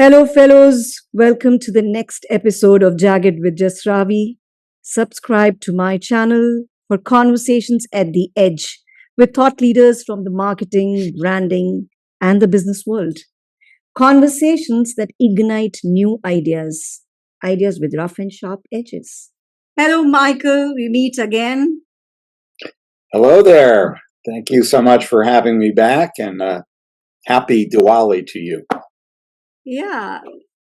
Hello, fellows. Welcome to the next episode of Jagged with Just Ravi. Subscribe to my channel for conversations at the edge with thought leaders from the marketing, branding, and the business world. Conversations that ignite new ideas, ideas with rough and sharp edges. Hello, Michael. We meet again. Hello there. Thank you so much for having me back, and happy Diwali to you. Yeah,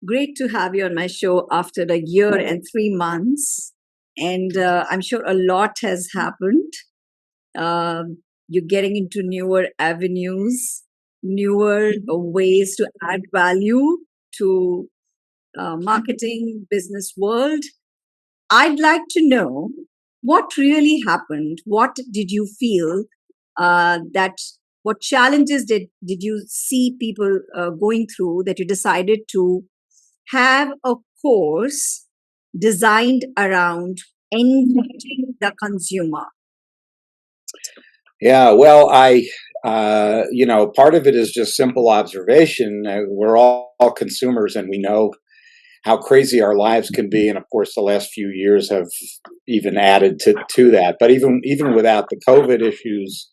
great to have you on my show after a year and 3 months. And I'm sure a lot has happened. You're getting into newer avenues, newer ways to add value to marketing, business world. I'd like to know what really happened. What did you feel that what challenges did you see people going through that you decided to have a course designed around engaging the consumer? Yeah, well, part of it is just simple observation. We're all consumers, and we know how crazy our lives can be. And of course, the last few years have even added to that. But even without the COVID issues,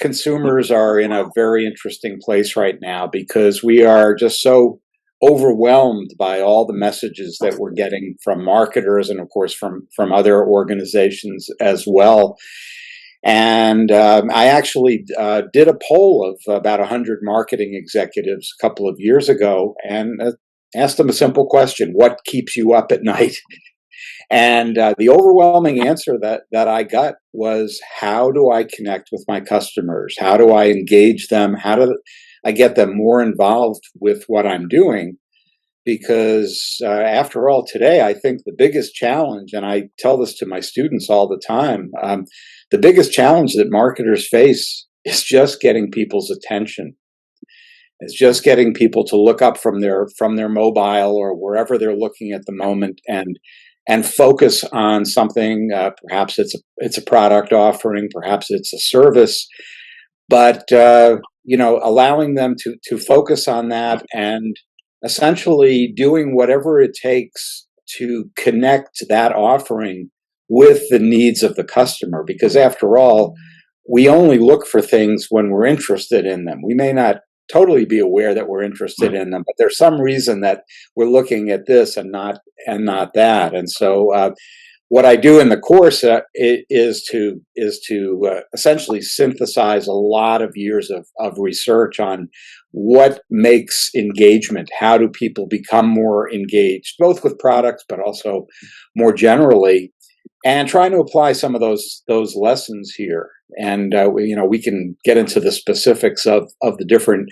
consumers are in a very interesting place right now because we are just so overwhelmed by all the messages that we're getting from marketers and of course from other organizations as well. And I actually did a poll of about 100 marketing executives a couple of years ago and asked them a simple question: what keeps you up at night? And the overwhelming answer that I got was, how do I connect with my customers? How do I engage them? How do I get them more involved with what I'm doing? Because after all, today, I think the biggest challenge, and I tell this to my students all the time, the biggest challenge that marketers face is just getting people's attention. It's just getting people to look up from their mobile or wherever they're looking at the moment and focus on something. Perhaps it's a product offering, perhaps it's a service, but allowing them to focus on that and essentially doing whatever it takes to connect that offering with the needs of the customer. Because after all, we only look for things when we're interested in them. We may not totally be aware that we're interested in them, but there's some reason that we're looking at this and not that. And so what I do in the course is to essentially synthesize a lot of years of research on what makes engagement. How do people become more engaged, both with products but also more generally, and trying to apply some of those lessons here. And we can get into the specifics of the different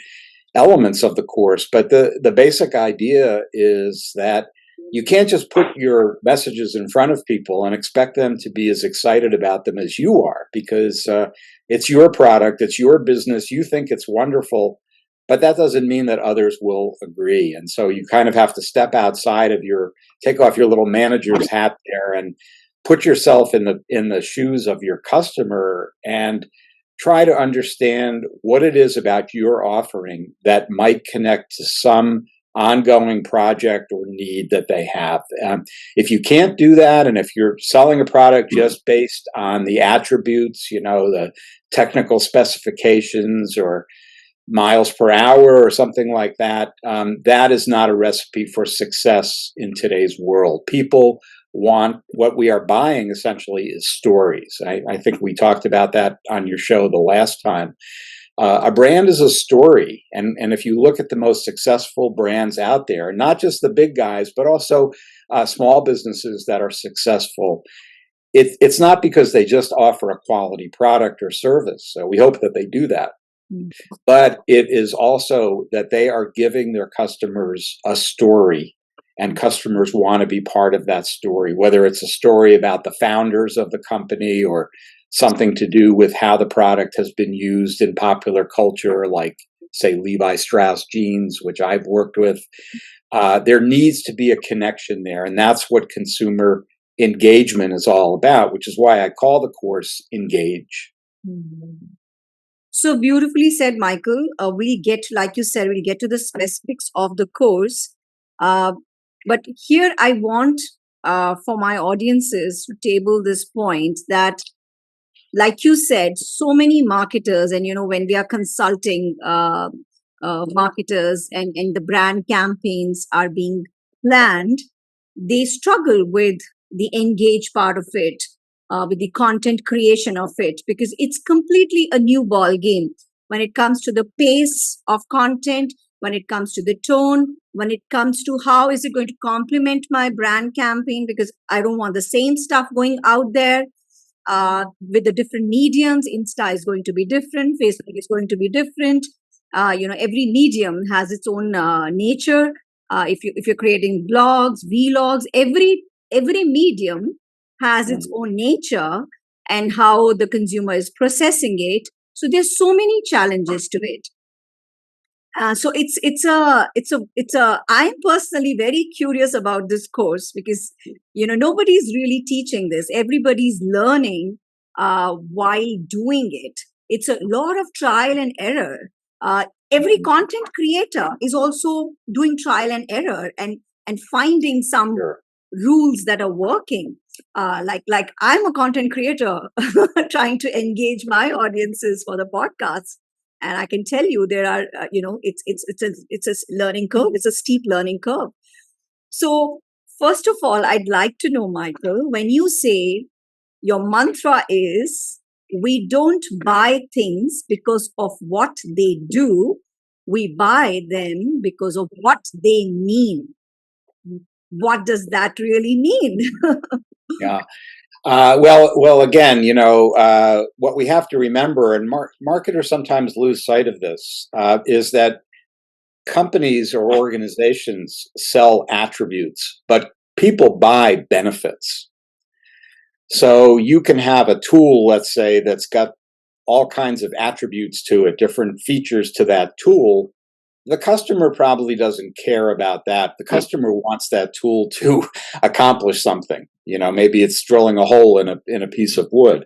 elements of the course, but the basic idea is that you can't just put your messages in front of people and expect them to be as excited about them as you are, because it's your product, it's your business, you think it's wonderful, but that doesn't mean that others will agree. And so you kind of have to step outside of take off your little manager's hat there and put yourself in the shoes of your customer and try to understand what it is about your offering that might connect to some ongoing project or need that they have. If you can't do that, and if you're selling a product just based on the attributes, the technical specifications or miles per hour or something like that, that is not a recipe for success in today's world. People want, what we are buying essentially is stories. I think we talked about that on your show the last time. A brand is a story. And if you look at the most successful brands out there, not just the big guys, but also small businesses that are successful, it's not because they just offer a quality product or service. So we hope that they do that. But it is also that they are giving their customers a story, and customers want to be part of that story, whether it's a story about the founders of the company or something to do with how the product has been used in popular culture, like, say, Levi Strauss jeans, which I've worked with. There needs to be a connection there, and that's what consumer engagement is all about, which is why I call the course Engage. Mhm. So beautifully said, Michael. We'll get, like you said, we'll get to the specifics of the course. Uh, but here I want for my audiences to table this point that, like you said, so many marketers, and when we are consulting marketers and the brand campaigns are being planned, they struggle with the engage part of it, with the content creation of it, because it's completely a new ball game when it comes to the pace of content, when it comes to the tone, when it comes to how is it going to complement my brand campaign, because I don't want the same stuff going out there with the different mediums. Insta is going to be different, Facebook is going to be different. Every medium has its own nature. If you're creating blogs, vlogs, every medium has its own nature and how the consumer is processing it. So there's so many challenges to it. So it's a I'm personally very curious about this course, because nobody's really teaching this. Everybody's learning while doing it. It's a lot of trial and error. Every content creator is also doing trial and error and finding some Sure. rules that are working. Like I'm a content creator trying to engage my audiences for the podcast, and I can tell you there are it's a learning curve. It's a steep learning curve. So first of all, I'd like to know, Michael, when you say your mantra is, we don't buy things because of what they do, we buy them because of what they mean. What does that really mean? Yeah. Well. Again, what we have to remember, and marketers sometimes lose sight of this, is that companies or organizations sell attributes, but people buy benefits. So you can have a tool, let's say, that's got all kinds of attributes to it, different features to that tool. The customer probably doesn't care about that. The customer wants that tool to accomplish something. Maybe it's drilling a hole in a piece of wood.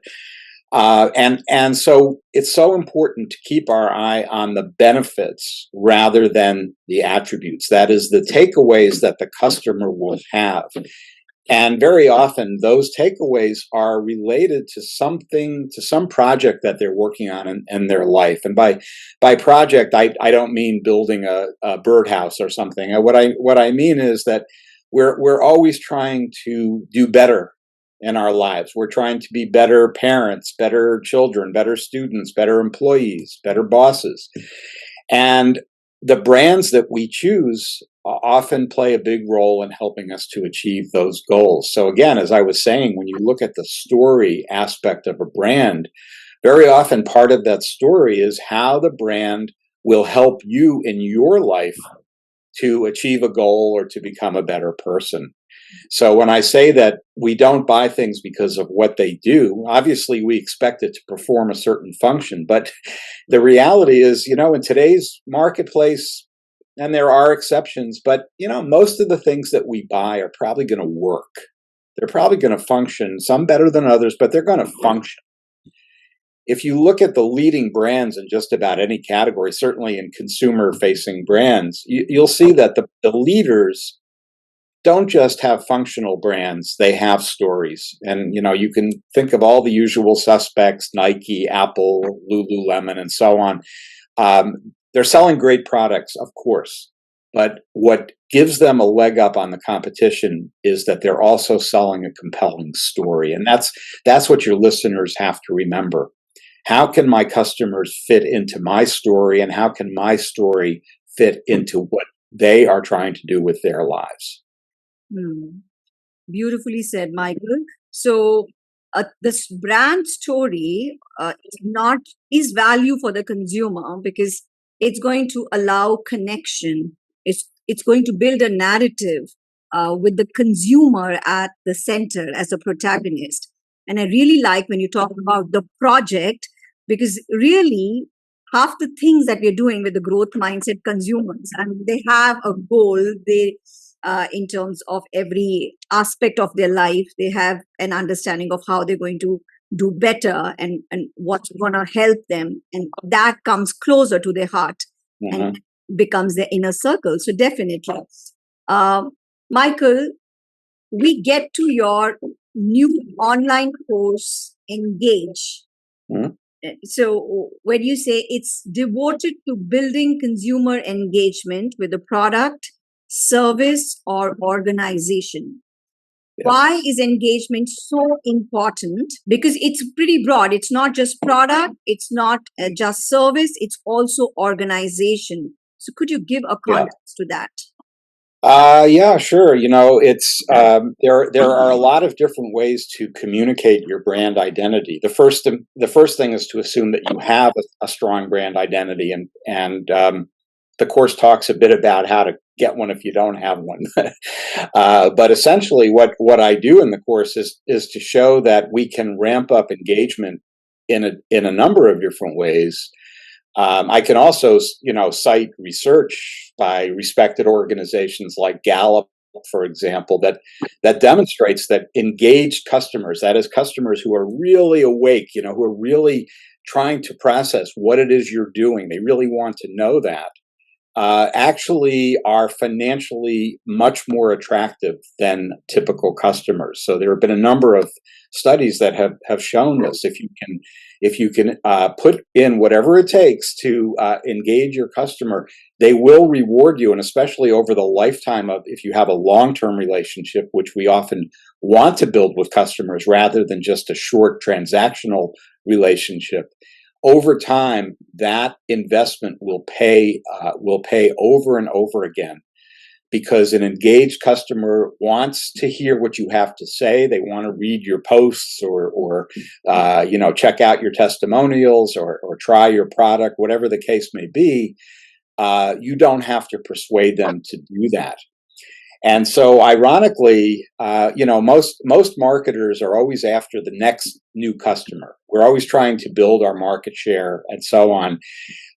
And so it's so important to keep our eye on the benefits rather than the attributes. That is, the takeaways that the customer will have. And very often those takeaways are related to something, to some project that they're working on in their life. And by project, I don't mean building a birdhouse or something. What I mean is that we're always trying to do better in our lives. We're trying to be better parents, better children, better students, better employees, better bosses. And the brands that we choose often play a big role in helping us to achieve those goals. So again, as I was saying, when you look at the story aspect of a brand, very often part of that story is how the brand will help you in your life to achieve a goal or to become a better person. So when I say that we don't buy things because of what they do, obviously we expect it to perform a certain function. But the reality is, in today's marketplace, and there are exceptions, but most of the things that we buy are probably going to work. They're probably going to function, some better than others, but they're going to function. If you look at the leading brands in just about any category, certainly in consumer-facing brands, you'll see that the leaders don't just have functional brands, they have stories. And you can think of all the usual suspects: Nike, Apple, Lululemon, and so on. They're selling great products, of course, but what gives them a leg up on the competition is that they're also selling a compelling story. And that's what your listeners have to remember. How can my customers fit into my story, and how can my story fit into what they are trying to do with their lives? Beautifully said, Michael. So this brand story is value for the consumer, because it's going to allow connection. It's going to build a narrative with the consumer at the center as a protagonist. And I really like when you talk about the project, because really half the things that we're doing with the growth mindset consumers, and they have a goal. In terms of every aspect of their life, they have an understanding of how they're going to do better and what's going to help them. And that comes closer to their heart and becomes their inner circle. So definitely. Michael, we get to your new online course, Engage. So when you say it's devoted to building consumer engagement with a product, service, or organization, why is engagement so important? Because it's pretty broad. It's not just product, it's not just service, it's also organization. So could you give a context to that? Yeah, sure. It's there are a lot of different ways to communicate your brand identity. The first thing is to assume that you have a strong brand identity, and the course talks a bit about how to get one if you don't have one. But essentially, what I do in the course is to show that we can ramp up engagement in a number of different ways. I can also, cite research by respected organizations like Gallup, for example, that demonstrates that engaged customers, that is, customers who are really awake, who are really trying to process what it is you're doing, they really want to know that, actually are financially much more attractive than typical customers. So there have been a number of studies that have shown this. If you can put in whatever it takes to engage your customer, they will reward you, and especially over the lifetime of, if you have a long-term relationship, which we often want to build with customers rather than just a short transactional relationship. Over time, that investment will pay over and over again, because an engaged customer wants to hear what you have to say. They want to read your posts or check out your testimonials or try your product, whatever the case may be. You don't have to persuade them to do that. And so, ironically, most marketers are always after the next new customer. We're always trying to build our market share and so on.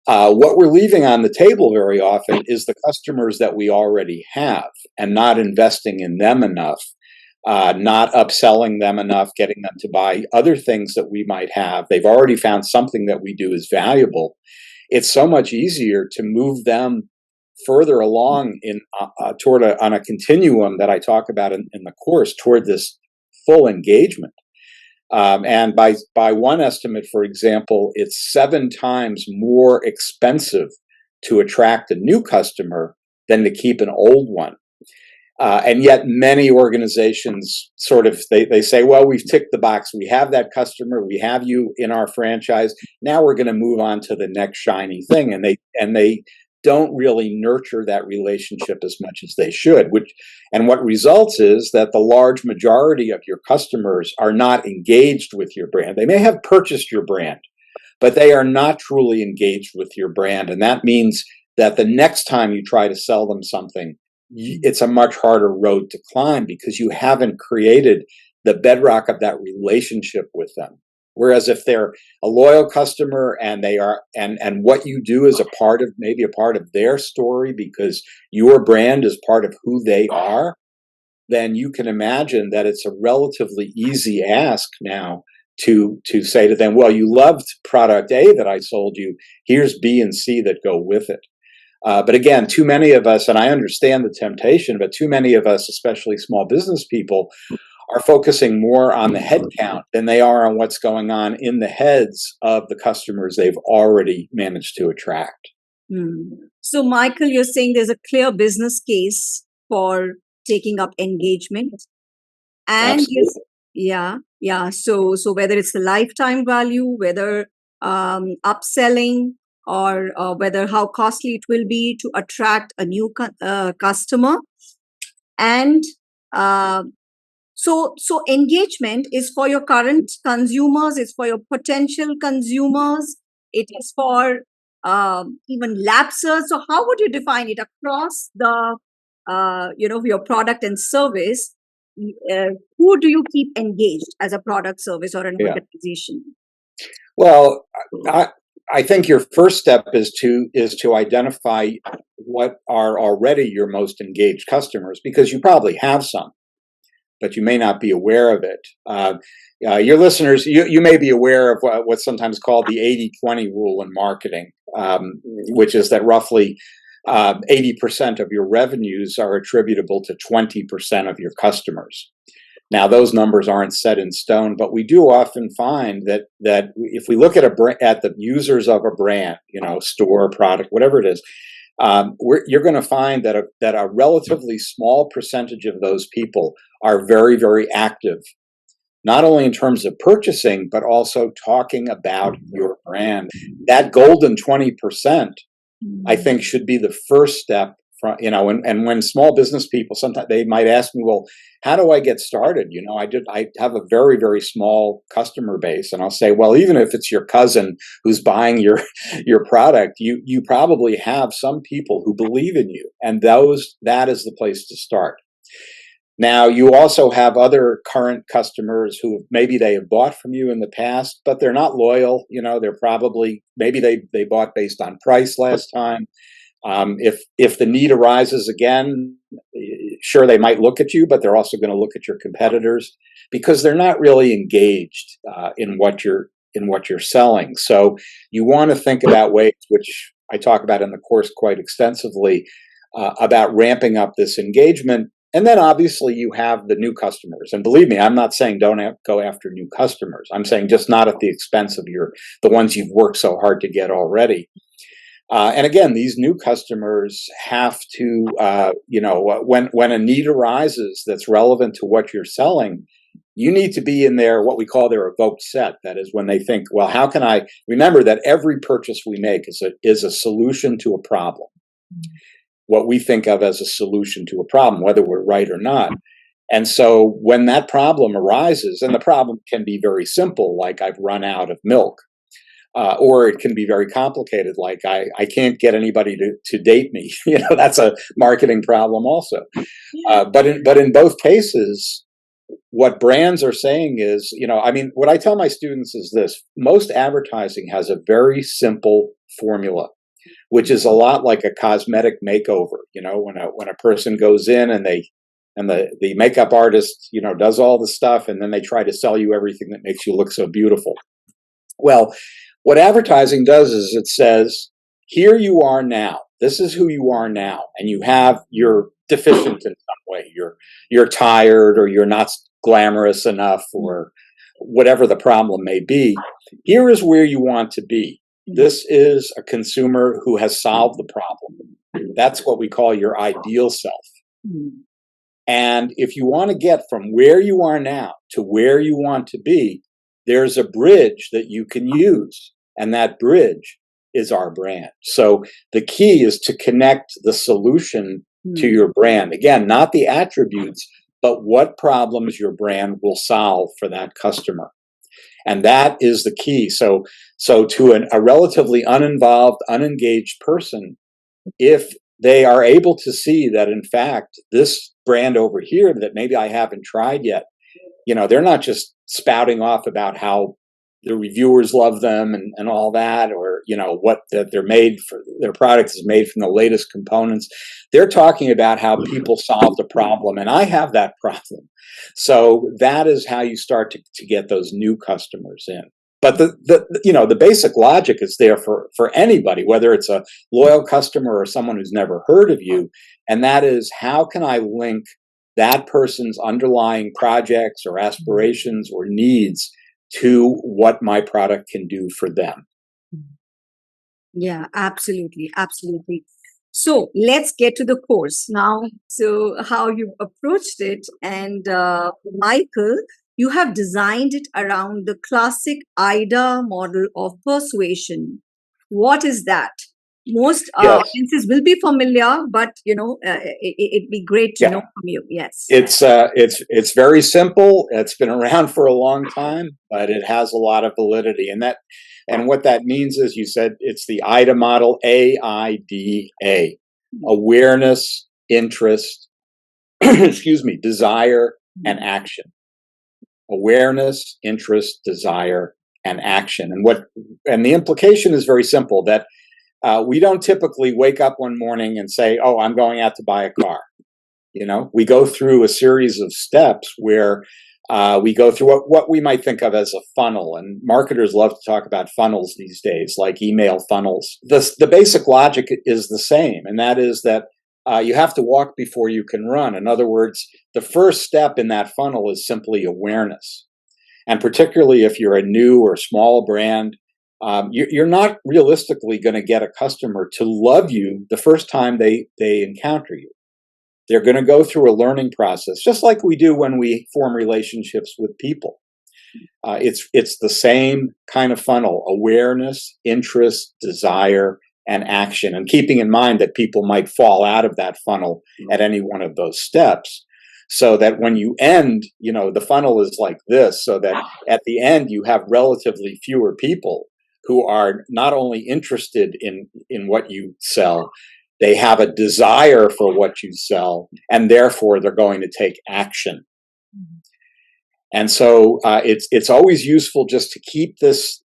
What we're leaving on the table very often is the customers that we already have, and not investing in them enough, not upselling them enough, getting them to buy other things that we might have. They've already found something that we do is valuable. It's so much easier to move them further along on a continuum that I talk about in the course toward this full engagement. And by one estimate, for example, it's 7 times more expensive to attract a new customer than to keep an old one. And yet many organizations they say, well, we've ticked the box. We have that customer. We have you in our franchise. Now we're going to move on to the next shiny thing. And they don't really nurture that relationship as much as they should, and what results is that the large majority of your customers are not engaged with your brand. They may have purchased your brand, but they are not truly engaged with your brand. And that means that the next time you try to sell them something, it's a much harder road to climb, because you haven't created the bedrock of that relationship with them. Whereas if they're a loyal customer and they are, and what you do is maybe a part of their story, because your brand is part of who they are, then you can imagine that it's a relatively easy ask now to say to them, well, you loved product A that I sold you, here's B and C that go with it. But again, too many of us, and I understand the temptation, but too many of us, especially small business people, are focusing more on the head count than they are on what's going on in the heads of the customers they've already managed to attract. So, Michael, you're saying there's a clear business case for taking up engagement. And so whether it's the lifetime value, whether upselling, or whether how costly it will be to attract a new customer. And so engagement is for your current consumers, it's for your potential consumers, it is for even lapsers. So how would you define it across the your product and service? Who do you keep engaged as a product, service, or an organization? Well, I think your first step is to identify what are already your most engaged customers, because you probably have some. but you may not be aware of it. Your listeners, you may be aware of what's sometimes called the 80-20 rule in marketing, which is that roughly 80% of your revenues are attributable to 20% of your customers. Now, those numbers aren't set in stone, but we do often find that if we look at at the users of a brand, store, product, whatever it is, you're going to find that a relatively small percentage of those people are very, very active, not only in terms of purchasing, but also talking about your brand. That golden 20%, I think, should be the first step. And when small business people, sometimes they might ask me, well, how do I get started? I have a very, very small customer base. And I'll say, well, even if it's your cousin who's buying your product, you probably have some people who believe in you. And that is the place to start. Now, you also have other current customers who maybe they have bought from you in the past, but they're not loyal. They're probably, maybe they bought based on price last time. If the need arises again, sure, they might look at you, but they're also going to look at your competitors because they're not really engaged in what you're selling. So you want to think about ways, which I talk about in the course quite extensively, about ramping up this engagement. And then obviously you have the new customers. And believe me, I'm not saying don't go after new customers. I'm saying just not at the expense of the ones you've worked so hard to get already. And again, these new customers have to, when a need arises that's relevant to what you're selling, you need to be in what we call their evoked set. That is when they think, well, how can I remember that every purchase we make is a solution to a problem. What we think of as a solution to a problem, whether we're right or not. And so when that problem arises, and the problem can be very simple, like I've run out of milk, or it can be very complicated, like I can't get anybody to date me. That's a marketing problem also. But in both cases, what brands are saying is, what I tell my students is this: most advertising has a very simple formula, which is a lot like a cosmetic makeover. When a person goes in and the makeup artist, does all the stuff, and then they try to sell you everything that makes you look so beautiful. Well, what advertising does is it says, here you are now. This is who you are now, and you're deficient in some way. You're tired, or you're not glamorous enough, or whatever the problem may be. Here is where you want to be. This is a consumer who has solved the problem. That's what we call your ideal self. And if you want to get from where you are now to where you want to be, there's a bridge that you can use. And that bridge is our brand. So the key is to connect the solution to your brand. Again, not the attributes, but what problems your brand will solve for that customer. And that is the key. So to a relatively uninvolved, unengaged person, if they are able to see that, in fact, this brand over here that maybe I haven't tried yet, they're not just spouting off about how the reviewers love them and all that, or, that their product is made from the latest components. They're talking about how people solved a problem, and I have that problem. So that is how you start to get those new customers in. But the basic logic is there for anybody, whether it's a loyal customer or someone who's never heard of you. And that is, how can I link that person's underlying projects or aspirations or needs to what my product can do for them? Yeah, absolutely. Absolutely. So let's get to the course now. So how you approached it, and Michael, you have designed it around the classic AIDA model of persuasion. What is that? Most Yes. audiences will be familiar, but it'd be great to know from you. Yes. It's very simple. It's been around for a long time, but it has a lot of validity. And what that means is, you said it's the AIDA model, AIDA: awareness, interest, desire, and action. Awareness, interest, desire, and action. And the implication is very simple, that we don't typically wake up one morning and say, oh, I'm going out to buy a car. We go through a series of steps where we go through what we might think of as a funnel, and marketers love to talk about funnels these days, like email funnels. The basic logic is the same, and that is that you have to walk before you can run. In other words, the first step in that funnel is simply awareness. And particularly if you're a new or small brand, you're not realistically going to get a customer to love you the first time they encounter you. They're going to go through a learning process, just like we do when we form relationships with people. It's the same kind of funnel: awareness, interest, desire, and action. And keeping in mind that people might fall out of that funnel at any one of those steps, so that when you end, the funnel is like this, so that at the end you have relatively fewer people who are not only interested in what you sell, they have a desire for what you sell, and therefore they're going to take action. And so it's always useful just to keep this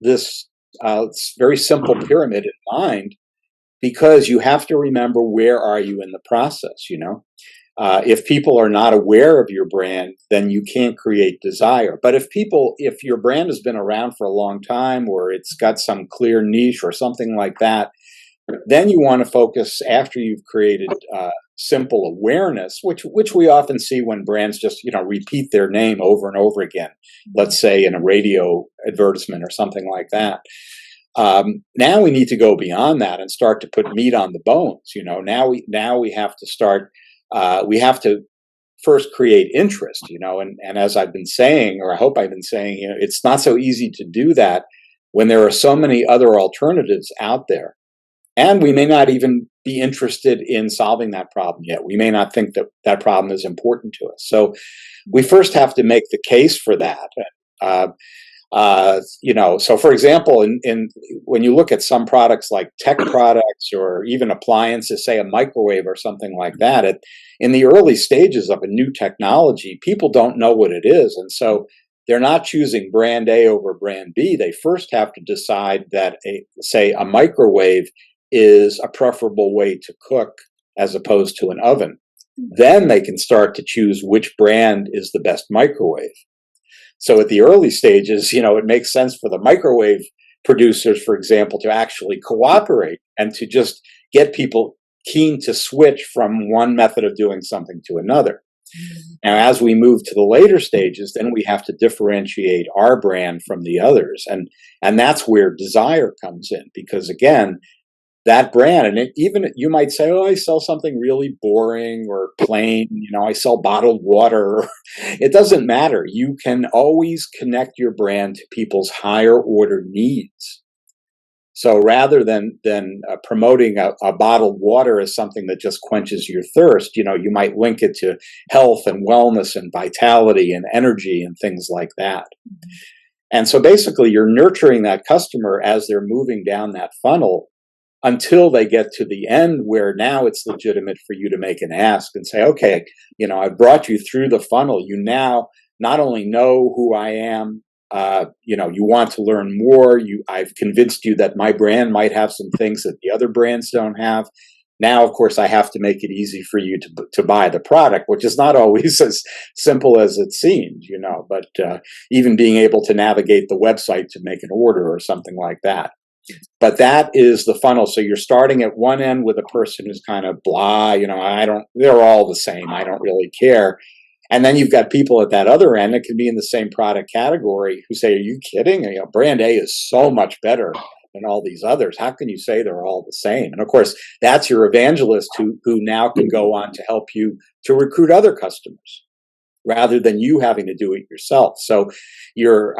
very simple pyramid in mind, because you have to remember, where are you in the process? If people are not aware of your brand, then you can't create desire. But if your brand has been around for a long time, or it's got some clear niche or something like that, then you want to focus, after you've created simple awareness, which we often see when brands just repeat their name over and over again. Let's say in a radio advertisement or something like that. Now we need to go beyond that and start to put meat on the bones. Now we have to start. We have to first create interest. And as I've been saying, or I hope I've been saying, it's not so easy to do that when there are so many other alternatives out there. And we may not even be interested in solving that problem yet. We may not think that that problem is important to us. So we first have to make the case for that. So for example, when you look at some products like tech products or even appliances, say a microwave or something like that, in the early stages of a new technology, people don't know what it is. And so they're not choosing brand A over brand B. They first have to decide that a microwave is a preferable way to cook as opposed to an oven. Then they can start to choose which brand is the best microwave. So at the early stages, it makes sense for the microwave producers, for example, to actually cooperate and to just get people keen to switch from one method of doing something to another. Now, as we move to the later stages, then we have to differentiate our brand from the others. And that's where desire comes in, because again, that brand, and even you might say, oh, I sell something really boring or plain, I sell bottled water. It doesn't matter. You can always connect your brand to people's higher order needs. So rather than promoting a bottled water as something that just quenches your thirst, you might link it to health and wellness and vitality and energy and things like that. And so basically you're nurturing that customer as they're moving down that funnel, until they get to the end, where now it's legitimate for you to make an ask and say, okay, I've brought you through the funnel. You now not only know who I am, you want to learn more. I've convinced you that my brand might have some things that the other brands don't have. Now, of course, I have to make it easy for you to buy the product, which is not always as simple as it seems, but even being able to navigate the website to make an order or something like that. But that is the funnel. So you're starting at one end with a person who's kind of blah, they're all the same. I don't really care. And then you've got people at that other end that can be in the same product category who say, are you kidding? Brand A is so much better than all these others. How can you say they're all the same? And of course, that's your evangelist who now can go on to help you to recruit other customers rather than you having to do it yourself. So you're,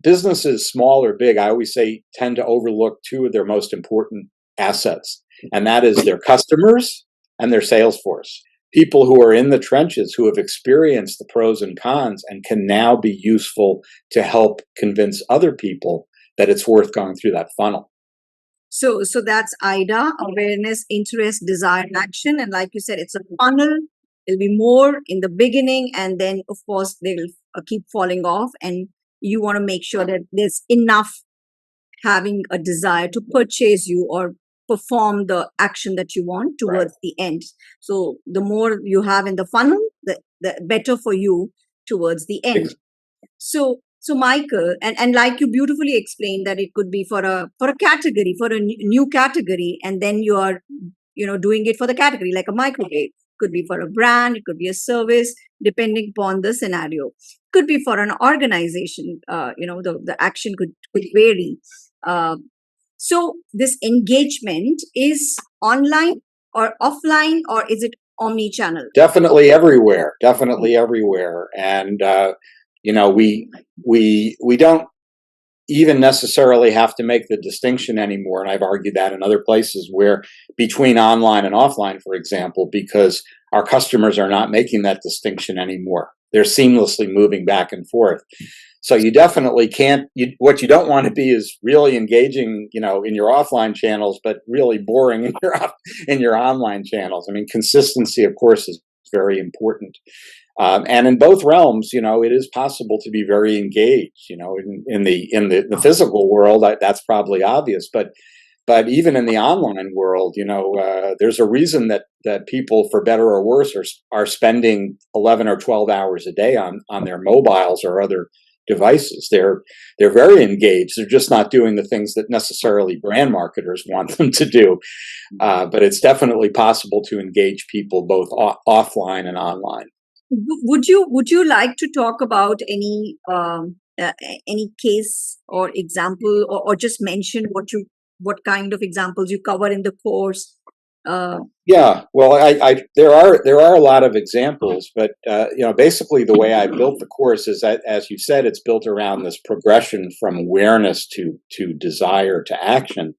businesses, small or big, I always say, tend to overlook two of their most important assets, and that is their customers and their sales force. People who are in the trenches, who have experienced the pros and cons and can now be useful to help convince other people that it's worth going through that funnel. So that's AIDA: awareness, interest, desire, action. And like you said, it's a funnel. It'll be more in the beginning, and then of course they'll keep falling off, and you want to make sure that there's enough having a desire to purchase you or perform the action that you want towards the end. So the more you have in the funnel, the better for you towards the end. So Michael, and like you beautifully explained that it could be for a category, for a new category, and then you are doing it for the category, like a microwave. Could be for a brand, it could be a service, depending upon the scenario. Could be for an organization. The action could vary. So this engagement is online or offline, or is it omni-channel? Definitely everywhere. Definitely everywhere. And we don't even necessarily have to make the distinction anymore. And I've argued that in other places where between online and offline, for example, because our customers are not making that distinction anymore. They're seamlessly moving back and forth. So you definitely can't, what you don't want to be is really engaging, in your offline channels, but really boring in your online channels. I mean, consistency, of course, is very important. And in both realms, it is possible to be very engaged. In the physical world, that's probably obvious. But even in the online world, there's a reason that people, for better or worse, are spending 11 or 12 hours a day on their mobiles or other devices. They're very engaged. They're just not doing the things that necessarily brand marketers want them to do. But it's definitely possible to engage people both offline and online. Would you like to talk about any case or example, or just mention what kind of examples you cover in the course? Yeah, well, there are a lot of examples, but basically the way I built the course is that, as you said, it's built around this progression from awareness to desire to action.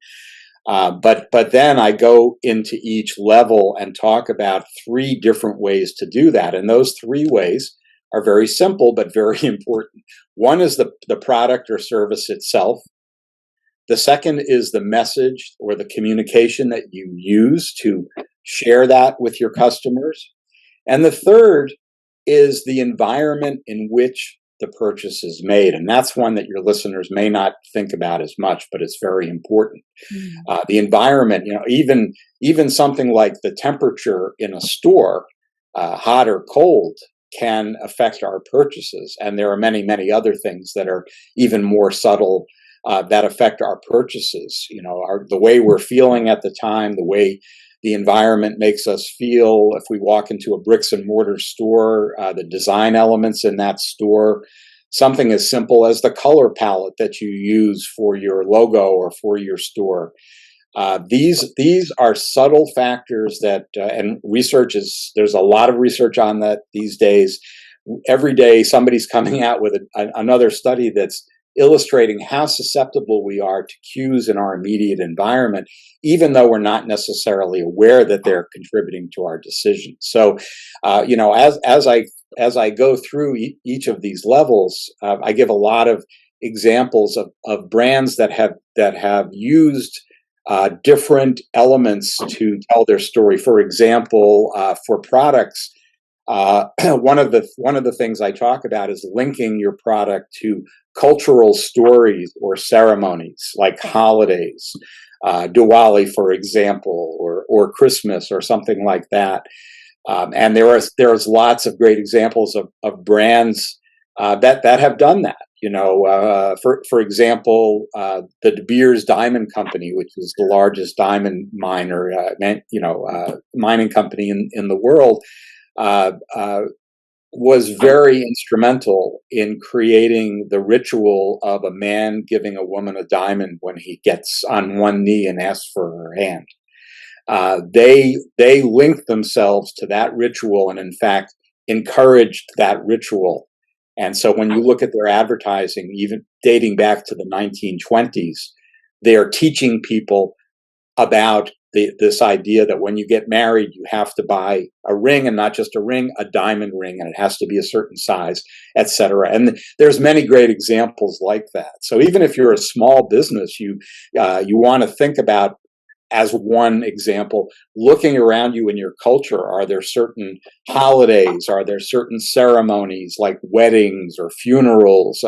But then I go into each level and talk about 3 different ways to do that. And those 3 ways are very simple, but very important. One is the product or service itself. The second is the message or the communication that you use to share that with your customers. And the third is the environment in which the purchase is made. And that's one that your listeners may not think about as much, but it's very important. The environment, even something like the temperature in a store, hot or cold, can affect our purchases. And there are many, many other things that are even more subtle that affect our purchases. The way we're feeling at the time, the way the environment makes us feel. If we walk into a bricks and mortar store, the design elements in that store, something as simple as the color palette that you use for your logo or for your store. These are subtle factors that, and there's a lot of research on that these days. Every day somebody's coming out with another study that's illustrating how susceptible we are to cues in our immediate environment, even though we're not necessarily aware that they're contributing to our decisions. So, as I go through each of these levels, I give a lot of examples of brands that have used different elements to tell their story. For example, for products, one of the things I talk about is linking your product to cultural stories or ceremonies like holidays, Diwali, for example, or Christmas or something like that. And there's lots of great examples of brands that have done that. For example, the De Beers Diamond Company, which is the largest diamond miner, mining company in the world, was very instrumental in creating the ritual of a man giving a woman a diamond when he gets on one knee and asks for her hand. They linked themselves to that ritual and, in fact, encouraged that ritual. And so when you look at their advertising, even dating back to the 1920s, they are teaching people about this idea that when you get married, you have to buy a ring, and not just a ring, a diamond ring, and it has to be a certain size, etc. And there's many great examples like that. So even if you're a small business, you want to think about, as one example, looking around you in your culture. Are there certain holidays? Are there certain ceremonies like weddings or funerals,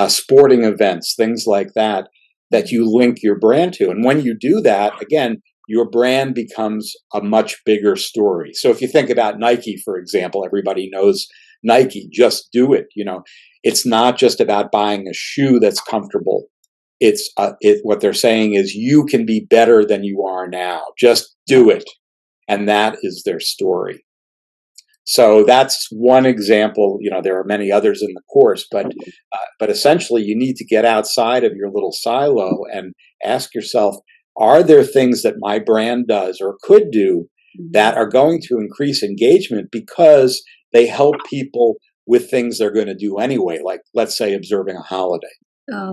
sporting events, things like that that you link your brand to. And when you do that, again, your brand becomes a much bigger story. So if you think about Nike, for example, everybody knows Nike, just do it. It's not just about buying a shoe that's comfortable. What they're saying is you can be better than you are now. Just do it. And that is their story. So that's one example. There are many others in the course, but essentially you need to get outside of your little silo and ask yourself, are there things that my brand does or could do that are going to increase engagement because they help people with things they're going to do anyway, like, let's say, observing a holiday?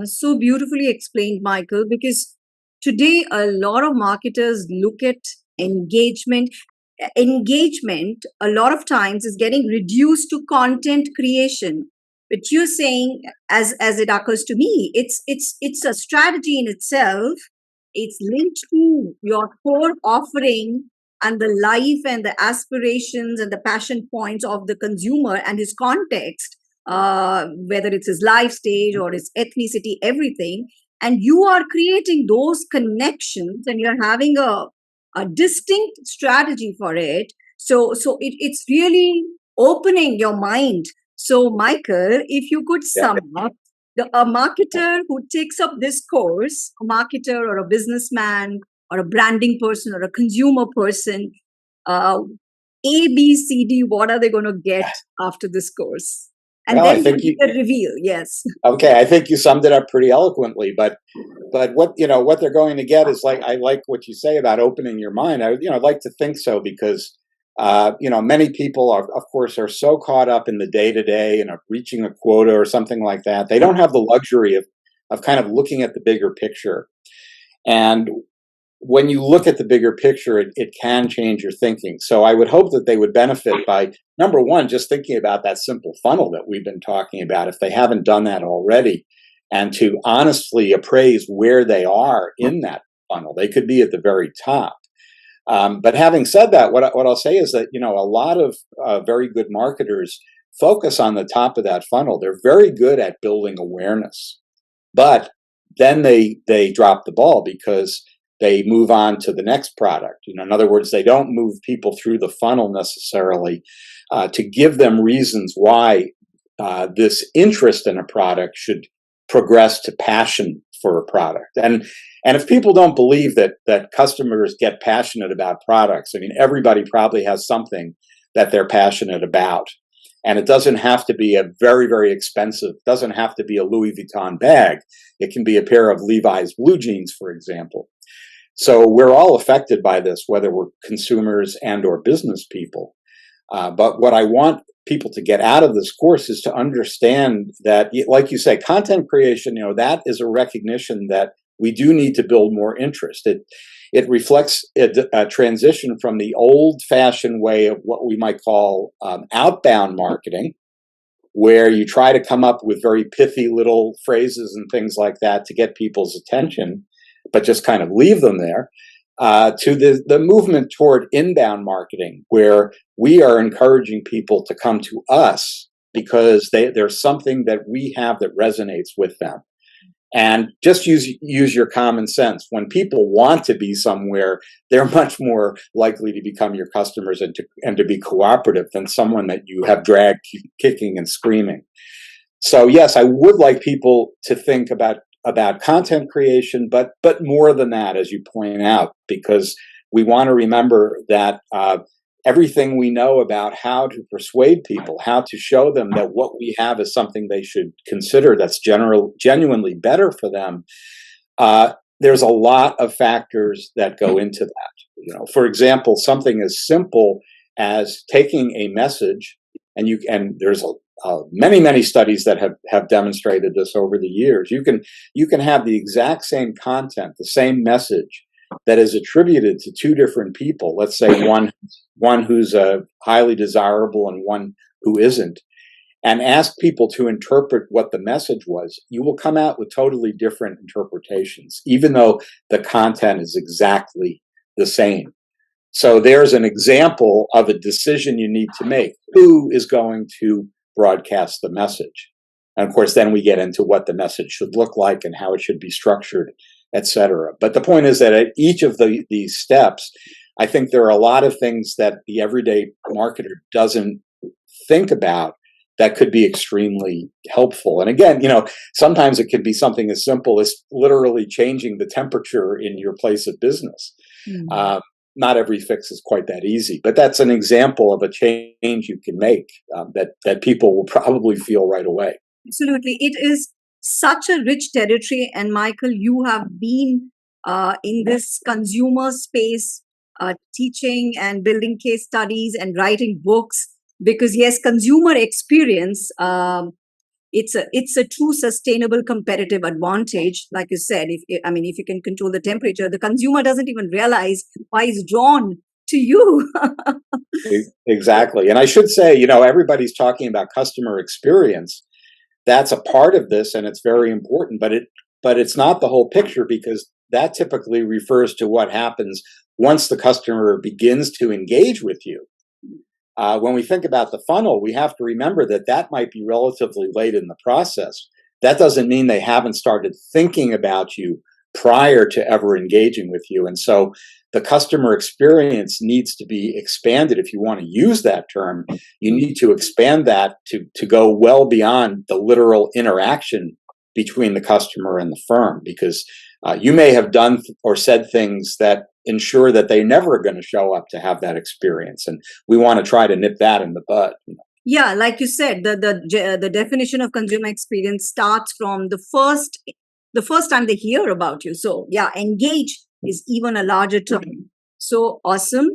So beautifully explained, Michael, because today a lot of marketers look at engagement. Engagement, a lot of times, is getting reduced to content creation. But you're saying, as it occurs to me, it's a strategy in itself. It's linked to your core offering and the life and the aspirations and the passion points of the consumer and his context, whether it's his life stage or his ethnicity, everything. And you are creating those connections and you're having a distinct strategy for it. So it's really opening your mind. So, Michael, if you could sum up, a marketer who takes up this course, a marketer or a businessman or a branding person or a consumer person, A, B, C, D, what are they going to get after this course? And Well, I then think the reveal, yes. Okay, I think you summed it up pretty eloquently, but what they're going to get is, like, I like what you say about opening your mind. I'd like to think so, because many people of course are so caught up in the day to day and of reaching a quota or something like that. They don't have the luxury of kind of looking at the bigger picture. And when you look at the bigger picture, it can change your thinking. So I would hope that they would benefit by, number one, just thinking about that simple funnel that we've been talking about, if they haven't done that already, and to honestly appraise where they are in that funnel. They could be at the very top. But having said that, what I'll say is that, a lot of very good marketers focus on the top of that funnel. They're very good at building awareness, but then they drop the ball because they move on to the next product. In other words, they don't move people through the funnel necessarily to give them reasons why this interest in a product should progress to passion for a product. And if people don't believe that customers get passionate about products, I mean, everybody probably has something that they're passionate about. And it doesn't have to be a very, very expensive, doesn't have to be a Louis Vuitton bag. It can be a pair of Levi's blue jeans, for example. So we're all affected by this, whether we're consumers and or business people. But what I want people to get out of this course is to understand that, like you say, content creation, that is a recognition that we do need to build more interest. It reflects a transition from the old-fashioned way of what we might call outbound marketing, where you try to come up with very pithy little phrases and things like that to get people's attention, but just kind of leave them there, to the movement toward inbound marketing, where we are encouraging people to come to us because there's something that we have that resonates with them. And just use your common sense. When people want to be somewhere, they're much more likely to become your customers and to be cooperative than someone that you have dragged kicking and screaming. So yes, I would like people to think about content creation, but more than that, as you point out, because we want to remember that everything we know about how to persuade people, how to show them that what we have is something they should consider that's genuinely better for them, there's a lot of factors that go into that. For example, something as simple as taking a message, and there's many studies that have demonstrated this over the years. You can have the exact same content, the same message, that is attributed to two different people. Let's say one who's highly desirable and one who isn't, and ask people to interpret what the message was. You will come out with totally different interpretations, even though the content is exactly the same. So there's an example of a decision you need to make. Who is going to broadcast the message? And of course, then we get into what the message should look like and how it should be structured, etc. But the point is that at each of these steps, I think there are a lot of things that the everyday marketer doesn't think about that could be extremely helpful. And again, sometimes it could be something as simple as literally changing the temperature in your place of business. Mm-hmm. Not every fix is quite that easy, but that's an example of a change you can make that people will probably feel right away. Absolutely. It is such a rich territory. And Michael, you have been in this consumer space, teaching and building case studies and writing books, because yes, consumer experience, it's a true sustainable competitive advantage. Like you said, if you can control the temperature, the consumer doesn't even realize why he's drawn to you. Exactly. And I should say, everybody's talking about customer experience. That's a part of this, and it's very important, but it's not the whole picture, because that typically refers to what happens once the customer begins to engage with you. When we think about the funnel, we have to remember that might be relatively late in the process. That doesn't mean they haven't started thinking about you prior to ever engaging with you. And so the customer experience needs to be expanded. If you want to use that term, you need to expand that to go well beyond the literal interaction between the customer and the firm, because you may have done or said things that ensure that they never are going to show up to have that experience. And we want to try to nip that in the bud. Yeah, like you said, the definition of consumer experience starts from the first time they hear about you. So yeah, engage is even a larger term. So awesome.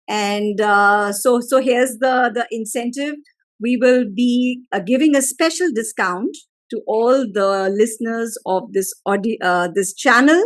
And so here's the incentive. We will be giving a special discount to all the listeners of this channel.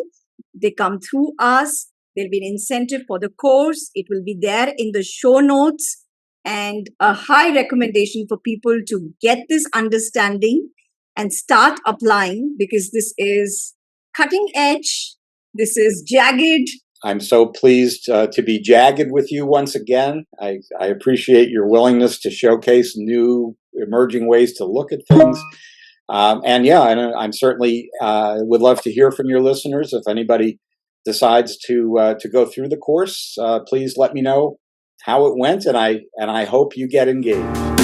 They come through us. There'll be an incentive for the course. It will be there in the show notes, and a high recommendation for people to get this understanding and start applying, because this is cutting edge. This is jagged. I'm so pleased to be jagged with you once again. I appreciate your willingness to showcase new emerging ways to look at things. And I'm certainly would love to hear from your listeners. If anybody decides to go through the course, please let me know how it went, and I hope you get engaged.